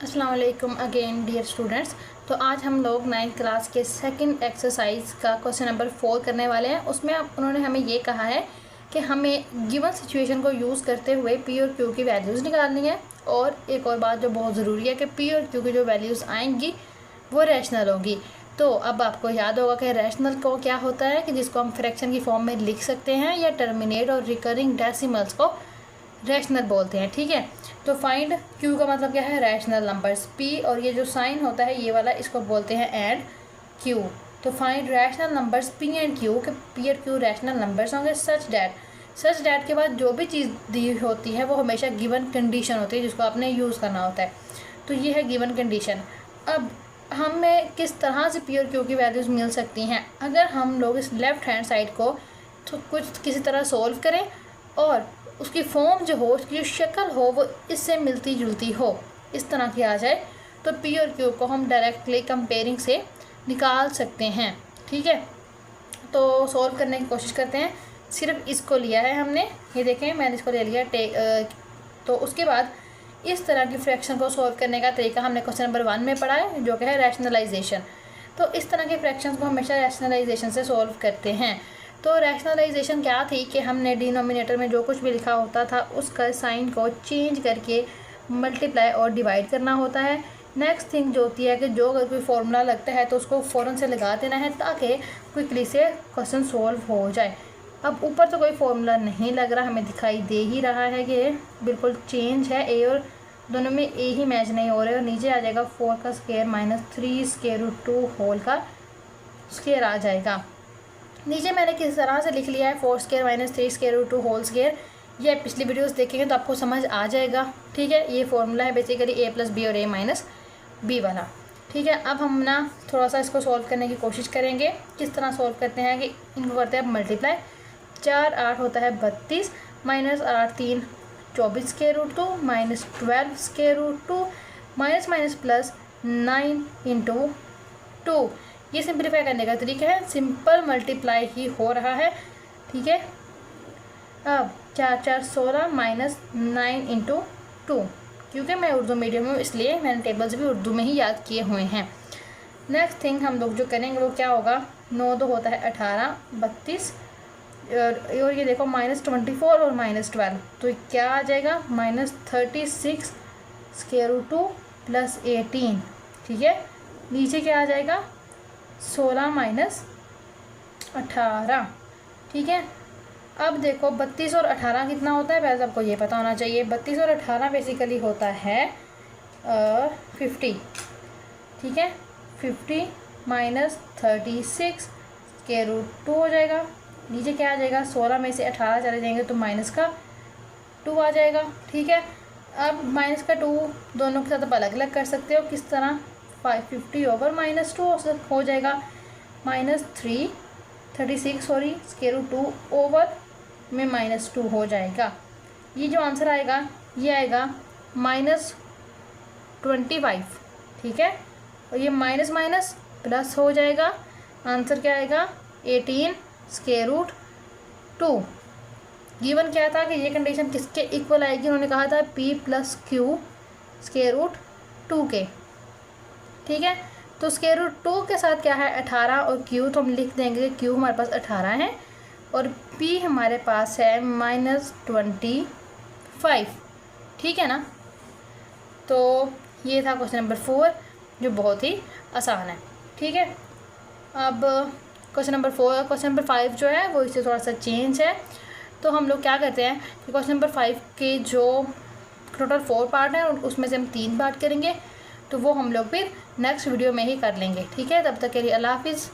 अस्सलाम वालेकुम again dear students. तो आज हम लोग 9th क्लास के सेकंड एक्सरसाइज का क्वेश्चन नंबर 4 करने वाले हैं। उसमें उन्होंने हमें ये कहा है कि हमें गिवन सिचुएशन को यूज़ करते हुए पी और क्यू की वैल्यूज़ निकालनी है। और एक और बात जो बहुत ज़रूरी है कि पी और क्यू की जो वैल्यूज़ आएंगी वो रैशनल होगी। तो अब आपको याद होगा कि रैशनल को क्या होता है कि जिसको हम फ्रैक्शन की फॉर्म में लिख सकते हैं, या टर्मिनेट और रिकरिंग डेसिमल्स को रैशनल बोलते हैं। ठीक है, तो फाइंड क्यू का मतलब क्या है, रैशनल नंबर्स। पी और ये जो साइन होता है ये वाला, इसको बोलते हैं एंड क्यू। तो find rational numbers P and Q, कि पी और क्यू रैशनल नंबर्स होंगे सच डैट के बाद जो भी चीज़ दी होती है वो हमेशा गिवन कंडीशन होती है जिसको आपने यूज़ करना होता है। तो ये है गिवन कंडीशन। अब हमें किस तरह से पी और क्यू की वैल्यूज़ मिल सकती हैं, अगर हम लोग इस लेफ़्ट हैंड साइड को तो कुछ किसी तरह सोल्व करें और उसकी फॉर्म जो हो, उसकी जो शक्ल हो वो इससे मिलती जुलती हो, इस तरह की आ जाए, तो पी और क्यू को हम डायरेक्टली कंपेयरिंग से निकाल सकते हैं। ठीक है, तो सॉल्व करने की कोशिश करते हैं। सिर्फ इसको लिया है हमने, ये देखें मैंने इसको ले लिया। तो उसके बाद इस तरह की फ्रैक्शन को सॉल्व करने का तरीका हमने क्वेश्चन नंबर 1 में पढ़ा है, जो कि है रैशनलाइजेशन। तो इस तरह के फ्रैक्शंस को हमेशा रैशनलाइजेशन से सॉल्व करते हैं। तो रैशनलाइजेशन क्या थी कि हमने डिनोमिनेटर में जो कुछ भी लिखा होता था उसका साइन को चेंज करके मल्टीप्लाई और डिवाइड करना होता है। नेक्स्ट थिंग जो होती है कि जो अगर कोई फॉर्मूला लगता है तो उसको फ़ौरन से लगा देना है ताकि क्विकली से क्वेश्चन सॉल्व हो जाए। अब ऊपर तो कोई फॉर्मूला नहीं लग रहा, हमें दिखाई दे ही रहा है कि बिल्कुल चेंज है, ए और दोनों में ए ही मैच नहीं हो रहे। और नीचे आ जाएगा 4 का square minus 3 square root 2 whole का स्क्वायर आ जाएगा। नीचे मैंने किस तरह से लिख लिया है 4 square minus 3 square root 2 whole square. ये पिछली वीडियोस देखेंगे तो आपको समझ आ जाएगा। ठीक है, ये फॉर्मूला है बेसिकली ए प्लस बी और ए माइनस बी वाला। ठीक है, अब हम ना थोड़ा सा इसको सॉल्व करने की कोशिश करेंगे। किस तरह सॉल्व करते हैं कि इनको करते हैं मल्टीप्लाई। 4 8 होता है 32 minus 8 3 24 square root 2 minus 12 square root 2 minus minus plus 9 into 2। ये सिंप्लीफाई करने का तरीका है, सिंपल मल्टीप्लाई ही हो रहा है। ठीक है, अब 4 4 16 माइनस 9 इंटू 2, क्योंकि मैं उर्दू मीडियम हूँ इसलिए मैंने टेबल्स भी उर्दू में ही याद किए हुए हैं। नेक्स्ट थिंग हम लोग जो करेंगे वो क्या होगा, 9 2 होता है 18 32 और ये देखो माइनस 24 और माइनस 12, तो क्या आ जाएगा माइनस 36 स्क्वायर रूट 2 प्लस 18। ठीक है, नीचे क्या आ जाएगा 16 माइनस 18। ठीक है, अब देखो 32 और 18 कितना होता है, पहले आपको ये पता होना चाहिए। 32 और 18 बेसिकली होता है 50। ठीक है, 50 माइनस 36 स्क्वायर रूट 2 हो जाएगा। नीचे क्या आ जाएगा, 16 में से 18 चले जाएंगे तो माइनस का 2 आ जाएगा। ठीक है, अब माइनस का 2 दोनों के साथ आप अलग अलग कर सकते हो, किस तरह 50 ओवर माइनस 2 हो जाएगा माइनस 36 स्क्वायर रूट 2 ओवर में माइनस 2 हो जाएगा। ये जो आंसर आएगा ये आएगा माइनस 25। ठीक है, और ये माइनस माइनस प्लस हो जाएगा, आंसर क्या आएगा 18 स्क्वायर रूट 2। गिवन क्या था कि ये कंडीशन किसके इक्वल आएगी, उन्होंने कहा था p plus q square root 2 के। ठीक है, तो स्क्वायर रूट 2 के साथ क्या है 18 और q, तो हम लिख देंगे कि q हमारे पास 18 है और p हमारे पास है माइनस 25। ठीक है ना, तो ये था क्वेश्चन नंबर 4 जो बहुत ही आसान है। ठीक है, अब क्वेश्चन नंबर 5 जो है वो इससे थोड़ा सा चेंज है। तो हम लोग क्या करते हैं कि क्वेश्चन नंबर 5 के जो टोटल 4 पार्ट हैं उसमें से हम 3 पार्ट करेंगे, तो वो हम लोग फिर नेक्स्ट वीडियो में ही कर लेंगे। ठीक है, तब तक के लिए अल्लाह हाफिज़।